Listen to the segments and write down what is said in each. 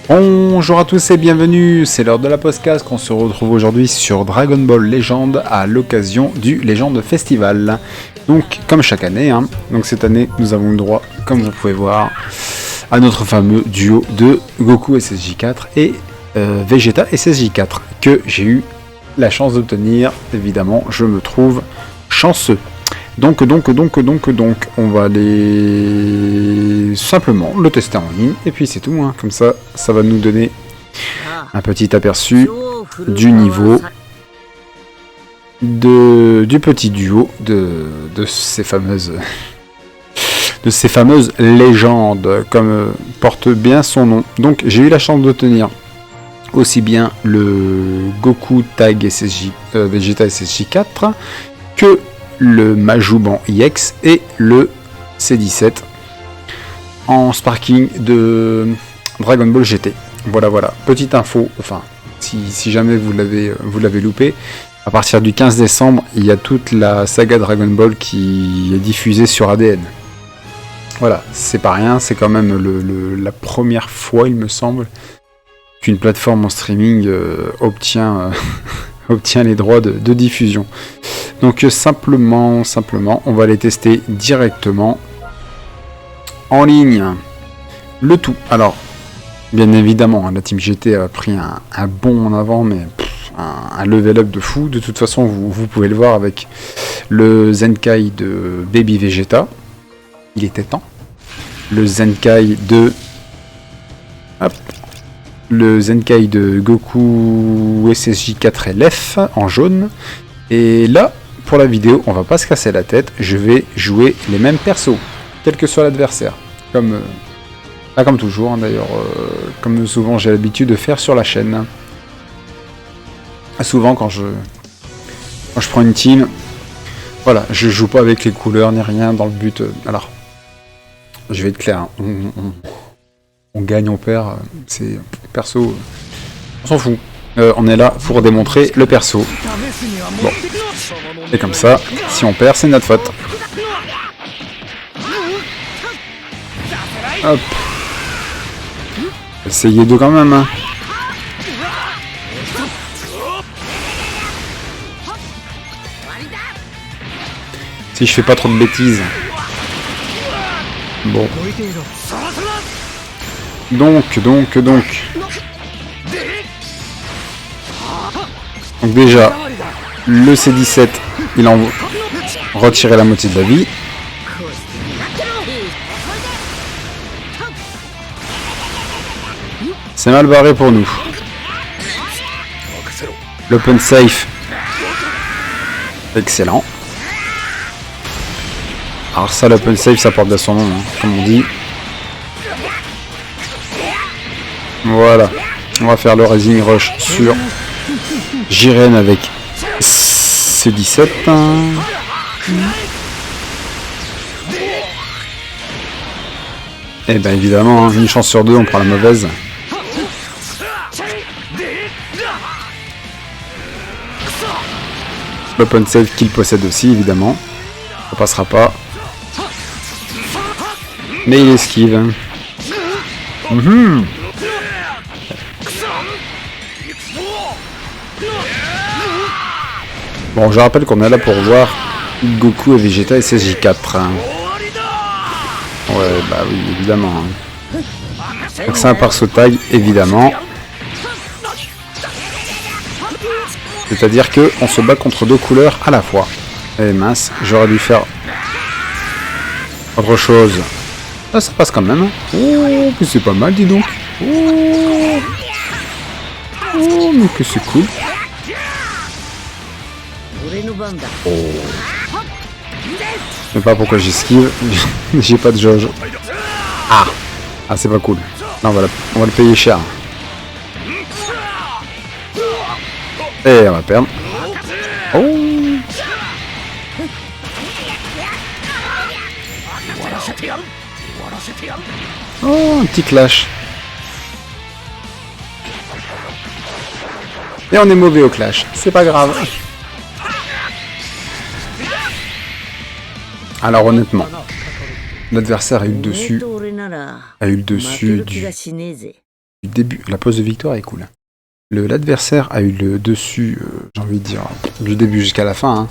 Bonjour à tous et bienvenue, c'est l'heure de la podcast qu'on se retrouve aujourd'hui sur Dragon Ball Legend à l'occasion du Legend Festival. Donc comme chaque année, donc cette année nous avons le droit, comme vous pouvez voir, à notre fameux duo de Goku SSJ4 et Vegeta SSJ4 que j'ai eu la chance d'obtenir. Évidemment, je me trouve chanceux. Donc, on va aller simplement le tester en ligne, et puis c'est tout, comme ça va nous donner un petit aperçu du niveau du petit duo de ces fameuses légendes, comme porte bien son nom. Donc j'ai eu la chance d'obtenir aussi bien le Goku Tag SSJ, Vegeta SSJ4 que le Majuban EX et le C17 en sparking de Dragon Ball GT. Voilà, petite info, enfin, si jamais vous l'avez loupé, à partir du 15 décembre, il y a toute la saga Dragon Ball qui est diffusée sur ADN. Voilà, c'est pas rien, c'est quand même la première fois, il me semble, qu'une plateforme en streaming obtient les droits de diffusion. Donc simplement, on va les tester directement en ligne. Le tout. Alors, bien évidemment, la Team GT a pris un bond en avant, mais un level up de fou. De toute façon, vous pouvez le voir avec le Zenkai de Baby Vegeta. Il était temps. Le Zenkai de Goku SSJ4 LF en jaune. Et là, pour la vidéo, on va pas se casser la tête, je vais jouer les mêmes persos, quel que soit l'adversaire. Comme toujours, d'ailleurs, comme souvent j'ai l'habitude de faire sur la chaîne. Souvent quand je prends une team, voilà, je joue pas avec les couleurs ni rien dans le but. Alors, je vais être clair, on gagne, on perd, c'est perso, on s'en fout. On est là pour démontrer le perso. Bon. Et comme ça, si on perd, c'est notre faute. Hop. Essayez de quand même. Si je fais pas trop de bêtises. Bon. Donc déjà, le C17, il en retiré la moitié de la vie. C'est mal barré pour nous. L'open safe, excellent. Alors ça, l'open safe, ça porte bien son nom, comme on dit. Voilà, on va faire le Rising Rush sur Jiren avec C17. Et bien évidemment, une chance sur deux, on prend la mauvaise. L'open save qu'il possède aussi, évidemment. Ça passera pas. Mais il esquive. Bon, je rappelle qu'on est là pour voir Goku et Vegeta et SSJ4. Ouais, bah oui, évidemment. Donc c'est un perso tag, évidemment. C'est-à-dire que on se bat contre deux couleurs à la fois. Et mince, j'aurais dû faire autre chose. Ah, ça passe quand même. Oh, mais c'est pas mal, dis donc. Oh, mais que c'est cool. Oh. Je sais pas pourquoi j'esquive. J'ai pas de jauge. Ah, c'est pas cool. Non, on va le payer cher. Et on va perdre. Oh. Oh, un petit clash. Et on est mauvais au clash. C'est pas grave. Alors honnêtement, l'adversaire a eu le dessus du du début. La pause de victoire est cool. L'adversaire a eu le dessus, j'ai envie de dire, du début jusqu'à la fin. Hein.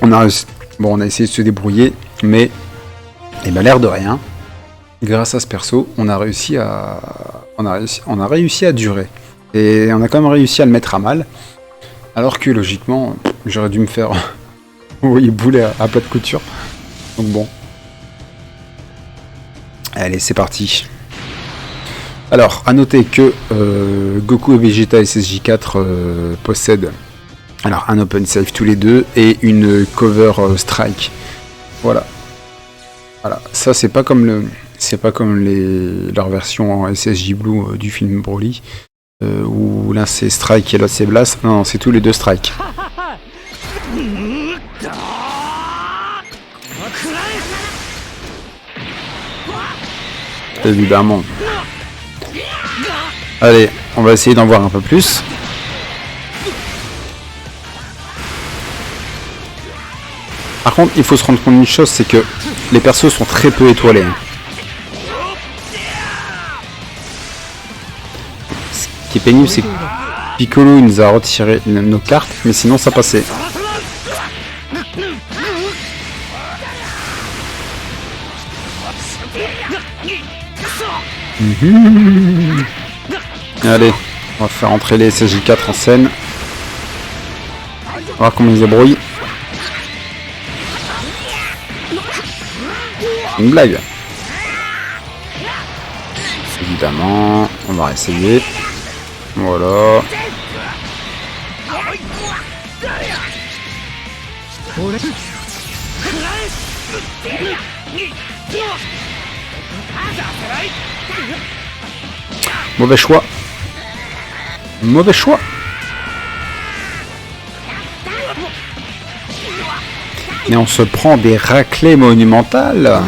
On a réussi. Bon, on a essayé de se débrouiller, mais eh ben, l'air de rien, grâce à ce perso, on a réussi à durer. Et on a quand même réussi à le mettre à mal. Alors que logiquement, j'aurais dû me faire oui, bouler à plat de couture. Donc bon. Allez, c'est parti. Alors, à noter que Goku et Vegeta SSJ4 possèdent alors un open save tous les deux et une cover strike. Voilà. Voilà. Ça c'est pas comme leur version en SSJ Blue du film Broly où l'un c'est strike et l'autre c'est blast. Non, c'est tous les deux strike. Évidemment. Allez, on va essayer d'en voir un peu plus. Par contre, il faut se rendre compte d'une chose, c'est que les persos sont très peu étoilés. Ce qui est pénible, c'est que Piccolo il nous a retiré nos cartes, mais sinon ça passait. Allez, on va faire entrer les SSJ4 en scène. On va voir comment ils se débrouillent. Une blague. Évidemment, on va essayer. Voilà. Mauvais choix. Mauvais choix. Mais on se prend des raclées monumentales.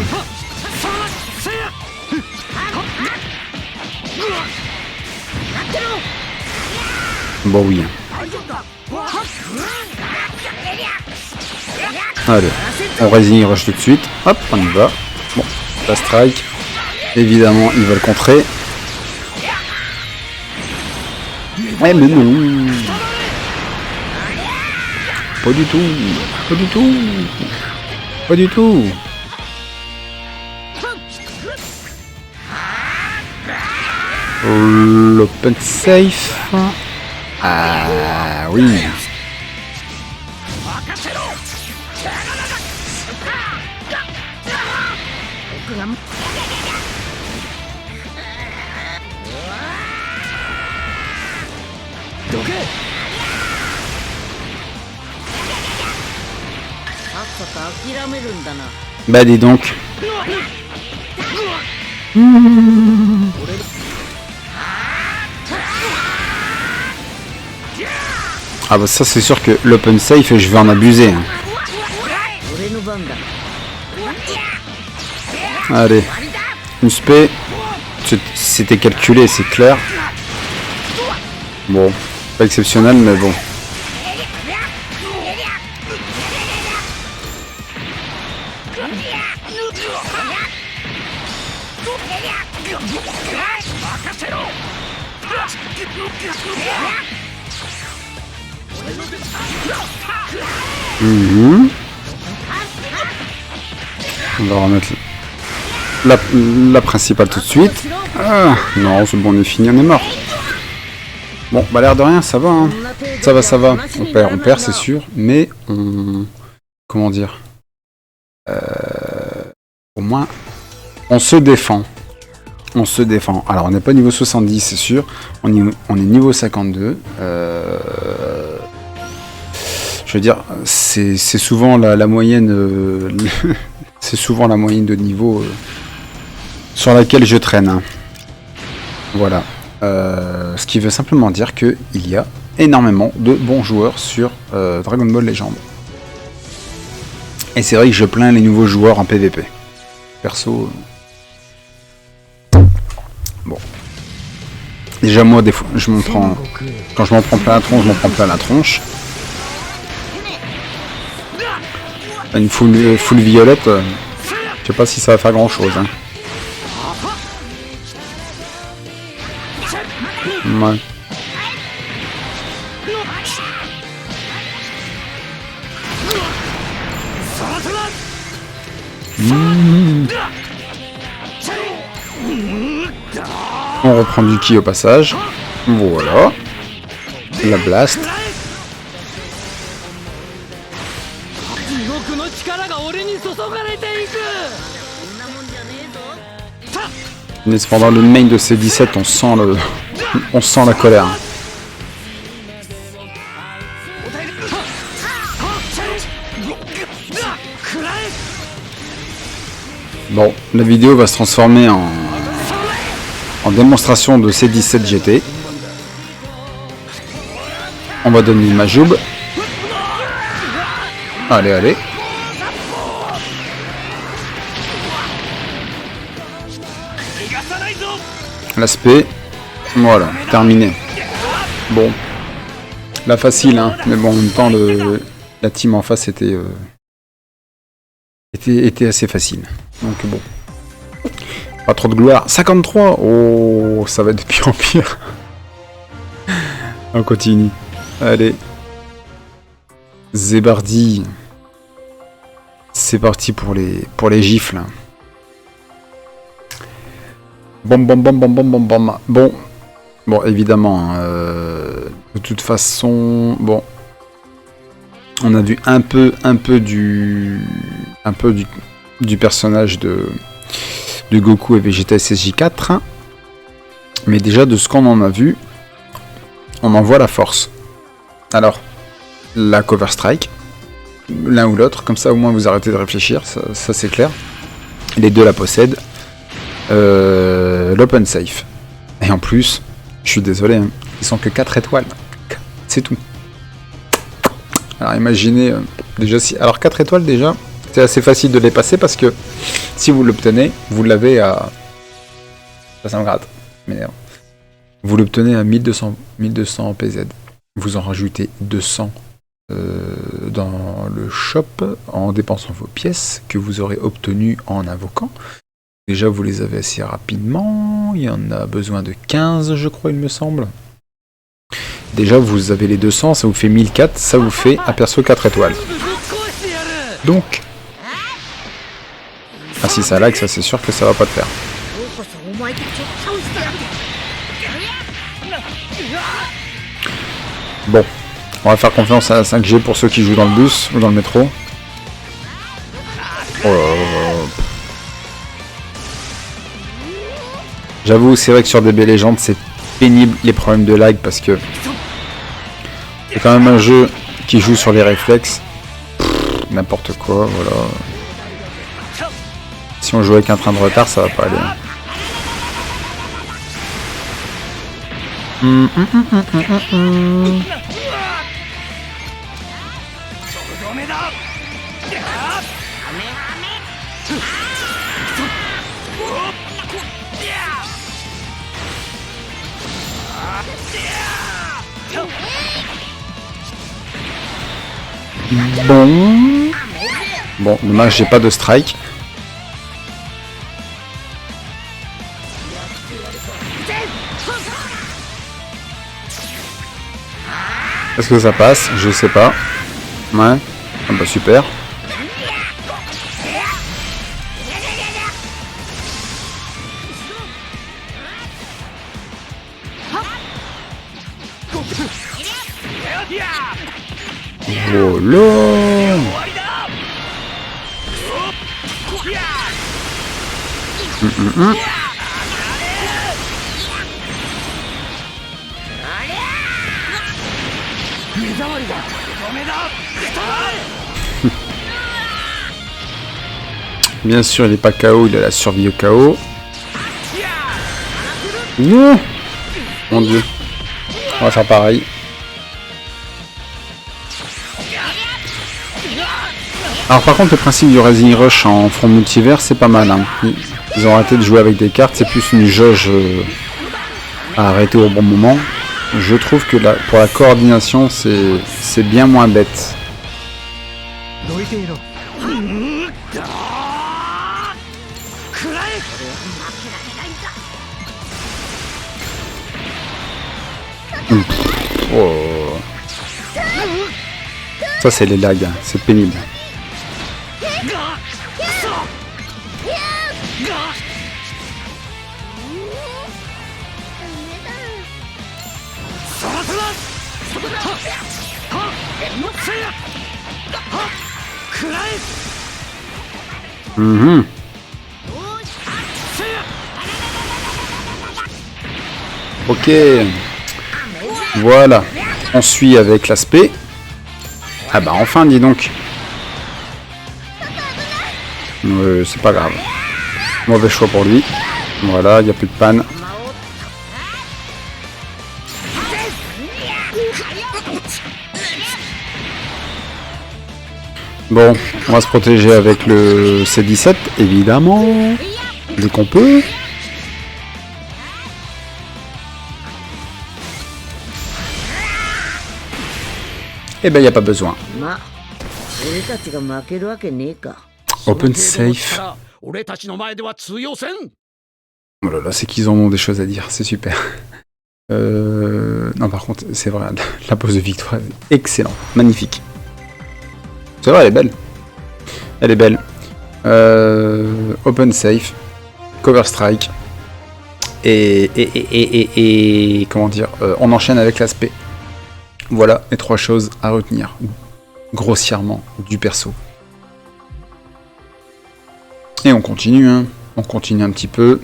Bon oui. Allez, on résigne rush tout de suite. Hop, on y va. Bon, la strike. Évidemment, ils veulent contrer. Ouais, mais non. Pas du tout. Pas du tout. Pas du tout. L'open safe. Ah oui. Bah dis donc. Ah bah ça c'est sûr que l'open safe je vais en abuser. Hein. Allez. Une spé. C'était calculé, c'est clair. Bon. Pas exceptionnel mais bon. On va remettre la principale tout de suite. Ah, non, c'est bon, on est fini, on est mort. Bon, bah l'air de rien, ça va. Hein. Ça va. On perd, c'est sûr, mais on... Comment dire au moins, on se défend. On se défend. Alors, on n'est pas niveau 70, c'est sûr. On est niveau 52. Je veux dire, c'est souvent la moyenne... c'est souvent la moyenne de niveau sur laquelle je traîne. Hein. Voilà. Ce qui veut simplement dire qu'il y a énormément de bons joueurs sur Dragon Ball Legend. Et c'est vrai que je plains les nouveaux joueurs en PVP. Perso... Bon. Déjà moi des fois je m'en prends. Quand je m'en prends plein la tronche, je m'en prends plein la tronche. Une full violette, je sais pas si ça va faire grand chose. Hein. Ouais. On reprend du ki au passage. Voilà. La blast. Mais cependant le main de C17, on sent la colère. Bon, la vidéo va se transformer en démonstration de C17 GT. On va donner ma joube. Allez, allez. L'aspect. Voilà, terminé. Bon. La facile, hein. Mais bon, en même temps, la team en face était assez facile. Donc bon. Pas trop de gloire. 53. Oh, ça va être de pire en pire. On continue. Allez. Zébardi. C'est parti pour les gifles. Bom bom bom bom bom bom bom. Bon, évidemment, de toute façon, bon, on a vu un peu du personnage de Goku et Vegeta SSJ4, mais déjà de ce qu'on en a vu, on en voit la force. Alors, la Cover Strike, l'un ou l'autre, comme ça au moins vous arrêtez de réfléchir, ça c'est clair. Les deux la possèdent. L'Open Safe. Et en plus, je suis désolé, hein, ils sont que 4 étoiles. C'est tout. Alors imaginez, déjà si... Alors 4 étoiles déjà, c'est assez facile de les passer parce que si vous l'obtenez, vous l'avez à... Ça me gratte. Mais vous l'obtenez à 1200 PZ. Vous en rajoutez 200 dans le shop en dépensant vos pièces que vous aurez obtenues en invoquant. Déjà, vous les avez assez rapidement. Il y en a besoin de 15, je crois, il me semble. Déjà, vous avez les 200, ça vous fait 1004. Ça vous fait un perso 4 étoiles. Donc... Ah si ça lag, ça c'est sûr que ça va pas le faire. Bon. On va faire confiance à la 5G pour ceux qui jouent dans le bus ou dans le métro. Oh là là. J'avoue, c'est vrai que sur DB Legends, c'est pénible les problèmes de lag parce que c'est quand même un jeu qui joue sur les réflexes. N'importe quoi, voilà. Si on joue avec un train de retard, ça va pas aller. Bon, dommage, j'ai pas de strike. Est-ce que ça passe? Je sais pas. Ouais. Ah bah super. Voilà. Bien sûr, il n'est pas KO, il a la survie au KO. Non, mon dieu. On va faire pareil. Alors par contre, le principe du Rising Rush en front multivers, c'est pas mal. Hein. Ils ont arrêté de jouer avec des cartes, c'est plus une jauge à arrêter au bon moment. Je trouve que pour la coordination, c'est bien moins bête. Oh. Ça c'est les lags, c'est pénible. Mmh. Ok. Voilà. On suit avec l'aspect. Ah bah enfin, dis donc. C'est pas grave. Mauvais choix pour lui. Voilà, il n'y a plus de panne. Bon, on va se protéger avec le C17, évidemment. Dès qu'on peut. Eh ben, il n'y a pas besoin. Open safe. Oh là là, c'est qu'ils en ont des choses à dire, c'est super. Non, par contre, c'est vrai, la pose de victoire est excellente, magnifique. C'est vrai, elle est belle. Elle est belle. Open safe, cover strike. Et comment dire, on enchaîne avec l'aspect. Voilà les trois choses à retenir grossièrement du perso. Et on continue, hein. On continue un petit peu.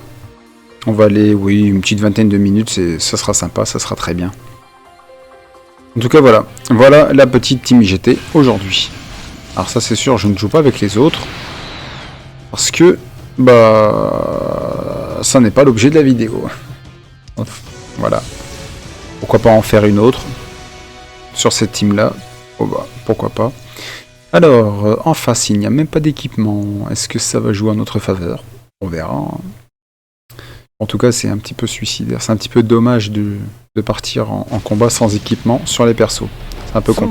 On va aller, oui, une petite vingtaine de minutes, ça sera sympa, ça sera très bien. En tout cas, voilà. Voilà la petite Team IGT aujourd'hui. Alors ça, c'est sûr, je ne joue pas avec les autres. Parce que, bah, ça n'est pas l'objet de la vidéo. Voilà. Pourquoi pas en faire une autre sur cette team-là. Oh bah, pourquoi pas. Alors, en face, il n'y a même pas d'équipement. Est-ce que ça va jouer en notre faveur? On verra. En tout cas, c'est un petit peu suicidaire. C'est un petit peu dommage de partir en combat sans équipement sur les persos. C'est un peu con.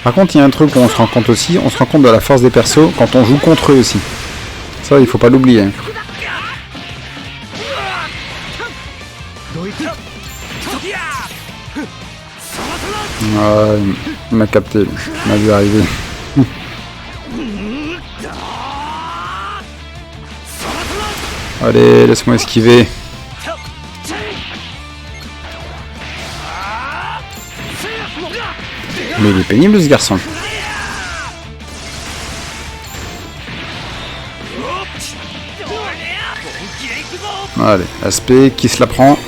Par contre, il y a un truc où on se rend compte aussi. On se rend compte de la force des persos quand on joue contre eux aussi. Ça, il faut pas l'oublier. Ah, il m'a capté, il m'a vu arriver. Allez, laisse-moi esquiver. Mais il est pénible ce garçon. Allez, aspect, qui se la prend?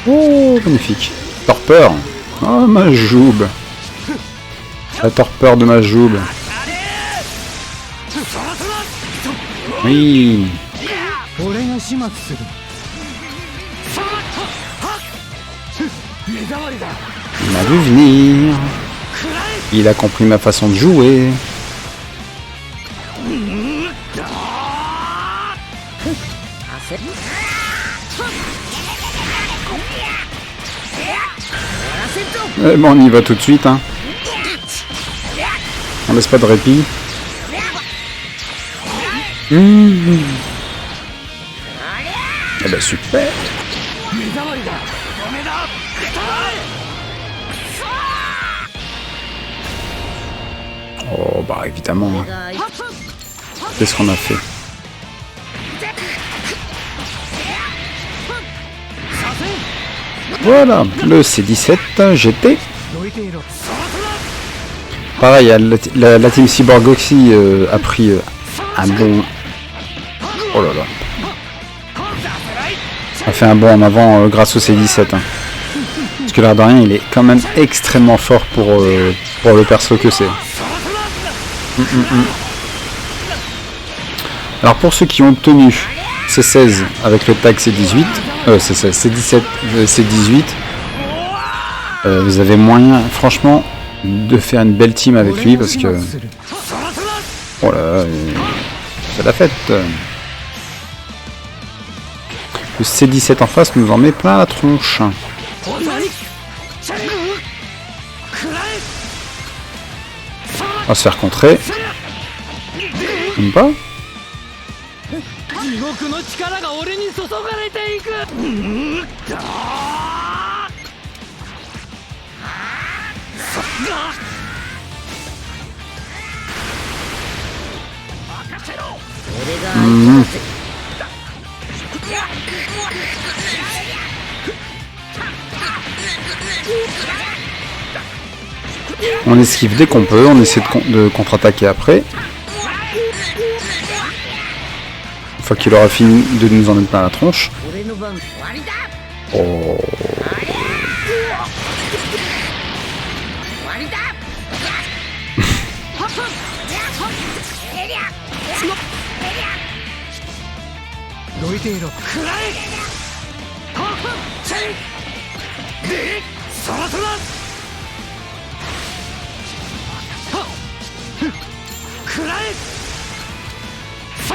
Oh, magnifique. Torpeur. Oh, ma joube. La torpeur de ma joube. Oui. Il m'a vu venir. Il a compris ma façon de jouer. Eh bon, on y va tout de suite, hein. On laisse pas de répit. Eh ben super. Oh bah évidemment. Qu'est-ce qu'on a fait? Voilà, le C17 GT. Pareil, la team Cyborg aussi a pris un bon... Oh là là. A fait un bond en avant grâce au C17. Hein. Parce que l'air de rien, il est quand même extrêmement fort pour le perso que c'est. Alors pour ceux qui ont obtenu C16 avec le tag C18, C17, C18, vous avez moyen, franchement, de faire une belle team avec lui parce que... Oh là là, c'est la fête. Le C17 en face nous en met plein la tronche. va se faire contrer. Même pas. On esquive dès qu'on peut, on essaie de contre-attaquer après. Une fois qu'il aura fini de nous en mettre plein la tronche. Oh.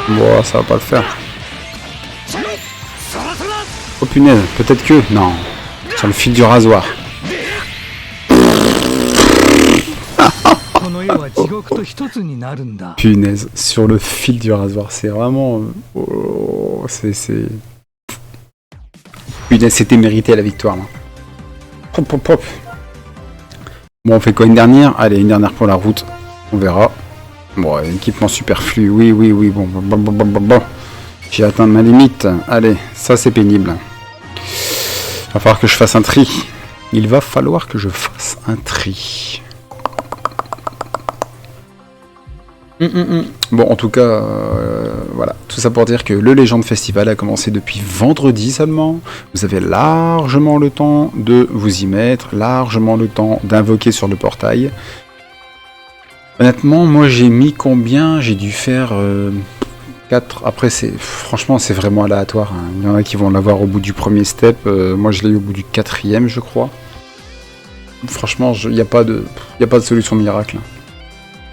Bon, ça va pas le faire. Oh punaise, peut-être que... Non, sur le fil du rasoir. Punaise, sur le fil du rasoir, c'est vraiment... Oh, c'est... Punaise, c'était mérité la victoire, là. Hop, hop, hop. Bon, on fait quoi, une dernière? Allez, une dernière pour la route. On verra. Bon, équipement superflu, oui, bon. J'ai atteint ma limite. Allez, ça c'est pénible. Il va falloir que je fasse un tri. Il va falloir que je fasse un tri. Bon, en tout cas, voilà. Tout ça pour dire que le Légende Festival a commencé depuis vendredi seulement. Vous avez largement le temps de vous y mettre, largement le temps d'invoquer sur le portail. Honnêtement, moi j'ai mis combien? J'ai dû faire 4. Après, franchement, c'est vraiment aléatoire. Hein. Il y en a qui vont l'avoir au bout du premier step. Moi, je l'ai eu au bout du 4e, je crois. Franchement, il n'y a pas de solution miracle.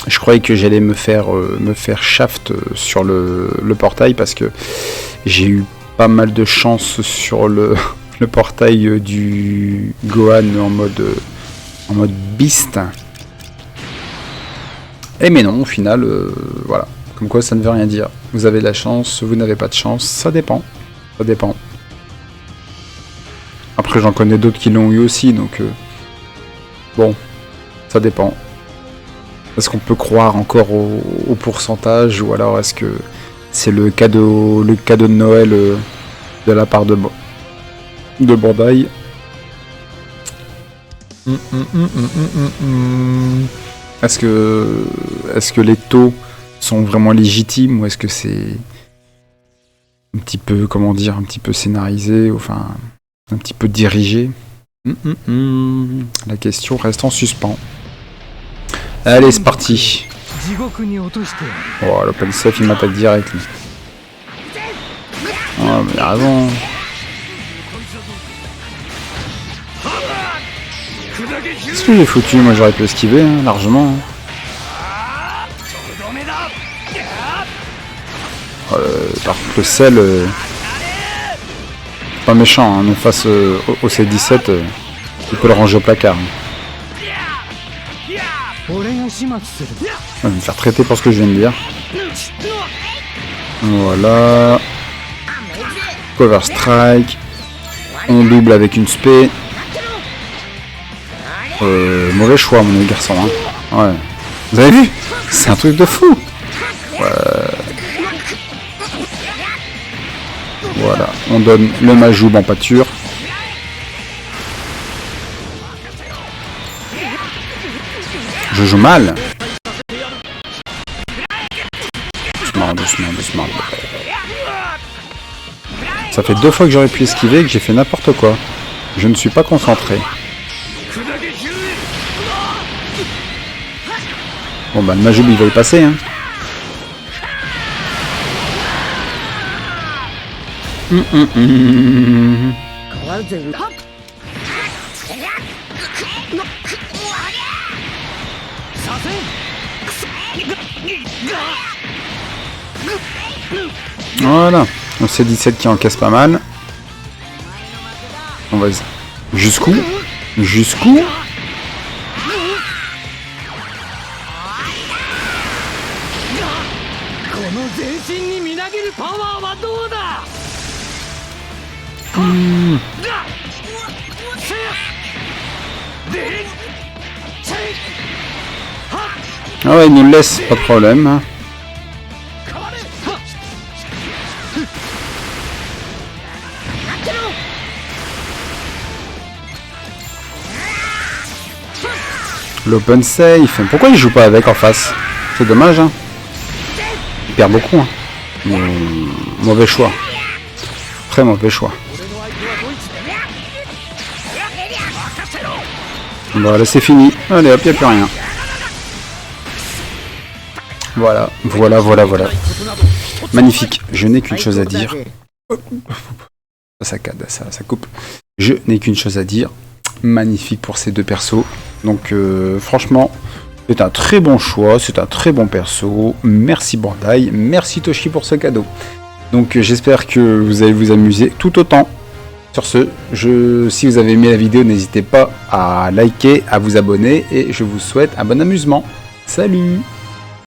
Je croyais que j'allais me faire shaft sur le portail parce que j'ai eu pas mal de chance sur le portail du Gohan en mode beast. Et mais non, au final, voilà. Comme quoi, ça ne veut rien dire. Vous avez de la chance, vous n'avez pas de chance, ça dépend. Ça dépend. Après, j'en connais d'autres qui l'ont eu aussi, donc... bon, ça dépend. Est-ce qu'on peut croire encore au pourcentage, ou alors est-ce que c'est le cadeau de Noël de la part de Bandai? Est-ce que les taux sont vraiment légitimes ou est-ce que c'est un petit peu, comment dire, un petit peu scénarisé, enfin un petit peu dirigé? La question reste en suspens. Allez, c'est parti. Oh, l'open safe, il m'attaque direct. Lui. Oh, mais il a raison. Qu'est-ce que j'ai foutu? Moi, j'aurais pu esquiver, hein, largement. Par contre, le sel... pas méchant, hein, mais face au C17, il peut le ranger au placard. Je vais me faire traiter pour ce que je viens de dire. Voilà. Cover strike. On double avec une spé. Mauvais choix, mon garçon. Hein. Ouais. Vous avez vu? C'est un truc de fou. Voilà. On donne le Majoub en pâture. Je joue mal. Doucement. Ça fait 2 fois que j'aurais pu esquiver et que j'ai fait n'importe quoi. Je ne suis pas concentré. Bon bah le Majoub il va y passer hein. Voilà, on sait 17 qui encaisse pas mal. On va jusqu'où? Ah ouais, il nous le laisse, pas de problème. L'open safe. Pourquoi il joue pas avec en face? C'est dommage, hein. Il perd beaucoup, hein. Mauvais choix. Très mauvais choix. Voilà, c'est fini. Allez hop, il n'y a plus rien. Voilà, voilà. Magnifique. Je n'ai qu'une chose à dire. Ça coupe. Je n'ai qu'une chose à dire. Magnifique pour ces deux persos. Donc franchement, c'est un très bon choix, c'est un très bon perso. Merci Bandai, merci Toshi pour ce cadeau. Donc j'espère que vous allez vous amuser tout autant. Sur ce, si vous avez aimé la vidéo, n'hésitez pas à liker, à vous abonner et je vous souhaite un bon amusement. Salut!